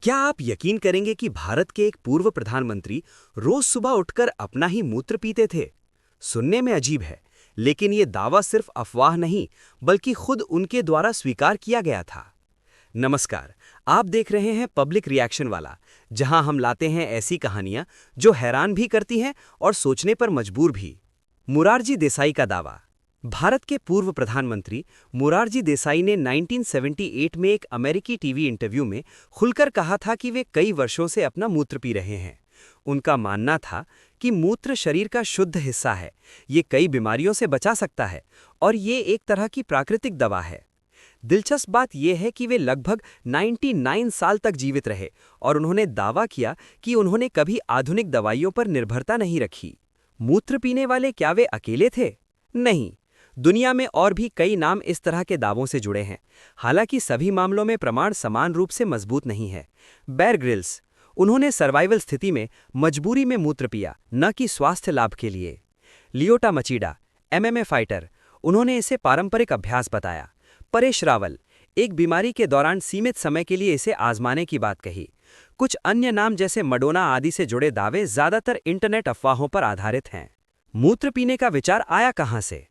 क्या आप यकीन करेंगे कि भारत के एक पूर्व प्रधानमंत्री रोज सुबह उठकर अपना ही मूत्र पीते थे? सुनने में अजीब है, लेकिन ये दावा सिर्फ अफवाह नहीं, बल्कि खुद उनके द्वारा स्वीकार किया गया था। नमस्कार, आप देख रहे हैं पब्लिक रिएक्शन वाला, जहां हम लाते हैं ऐसी कहानियां जो हैरान भी करती हैं और सोचने पर मजबूर भी। मुरारजी देसाई का दावा। भारत के पूर्व प्रधानमंत्री मुरारजी देसाई ने 1978 में एक अमेरिकी टीवी इंटरव्यू में खुलकर कहा था कि वे कई वर्षों से अपना मूत्र पी रहे हैं। उनका मानना था कि मूत्र शरीर का शुद्ध हिस्सा है, ये कई बीमारियों से बचा सकता है और ये एक तरह की प्राकृतिक दवा है। दिलचस्प बात यह है कि वे लगभग 99 साल तक जीवित रहे और उन्होंने दावा किया कि उन्होंने कभी आधुनिक दवाइयों पर निर्भरता नहीं रखी। मूत्र पीने वाले क्या वे अकेले थे? नहीं, दुनिया में और भी कई नाम इस तरह के दावों से जुड़े हैं, हालांकि सभी मामलों में प्रमाण समान रूप से मजबूत नहीं है। बेयर ग्रिल्स, उन्होंने सर्वाइवल स्थिति में मजबूरी में मूत्र पिया, न कि स्वास्थ्य लाभ के लिए। लियोटा मचीडा, एमएमए फाइटर, उन्होंने इसे पारंपरिक अभ्यास बताया। परेश रावल, एक बीमारी के दौरान सीमित समय के लिए इसे आजमाने की बात कही। कुछ अन्य नाम जैसे मडोना आदि से जुड़े दावे ज्यादातर इंटरनेट अफवाहों पर आधारित हैं। मूत्र पीने का विचार आया कहां से?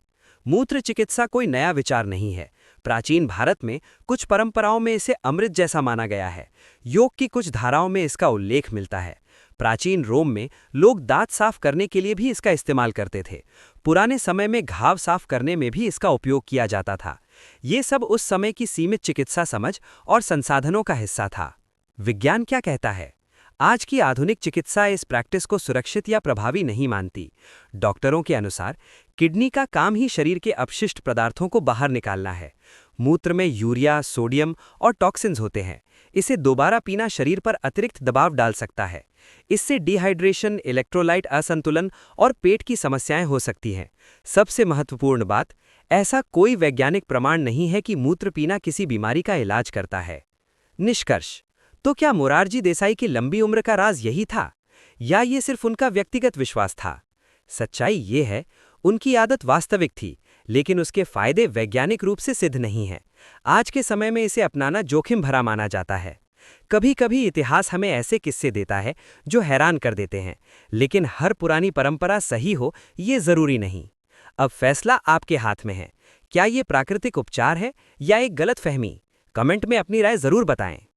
मूत्र चिकित्सा कोई नया विचार नहीं है। प्राचीन भारत में कुछ परंपराओं में इसे अमृत जैसा माना गया है। योग की कुछ धाराओं में इसका उल्लेख मिलता है। प्राचीन रोम में लोग दांत साफ करने के लिए भी इसका इस्तेमाल करते थे। पुराने समय में घाव साफ करने में भी इसका उपयोग किया जाता था। ये सब उस समय की सीमित चिकित्सा समझ और संसाधनों का हिस्सा था। विज्ञान क्या कहता है? आज की आधुनिक चिकित्सा इस प्रैक्टिस को सुरक्षित या प्रभावी नहीं मानती। डॉक्टरों के अनुसार किडनी का काम ही शरीर के अपशिष्ट पदार्थों को बाहर निकालना है। मूत्र में यूरिया, सोडियम और टॉक्सिन्स होते हैं। इसे दोबारा पीना शरीर पर अतिरिक्त दबाव डाल सकता है। इससे डिहाइड्रेशन, इलेक्ट्रोलाइट असंतुलन और पेट की समस्याएं हो सकती हैं। सबसे महत्वपूर्ण बात, ऐसा कोई वैज्ञानिक प्रमाण नहीं है कि मूत्र पीना किसी बीमारी का इलाज करता है। निष्कर्ष, तो क्या मुरारजी देसाई की लंबी उम्र का राज यही था, या ये सिर्फ उनका व्यक्तिगत विश्वास था? सच्चाई ये है, उनकी आदत वास्तविक थी, लेकिन उसके फायदे वैज्ञानिक रूप से सिद्ध नहीं हैं। आज के समय में इसे अपनाना जोखिम भरा माना जाता है। कभी कभी इतिहास हमें ऐसे किस्से देता है जो हैरान कर देते हैं, लेकिन हर पुरानी परंपरा सही हो ये जरूरी नहीं। अब फैसला आपके हाथ में है। क्या ये प्राकृतिक उपचार है या एक गलतफहमी? कमेंट में अपनी राय जरूर बताएं।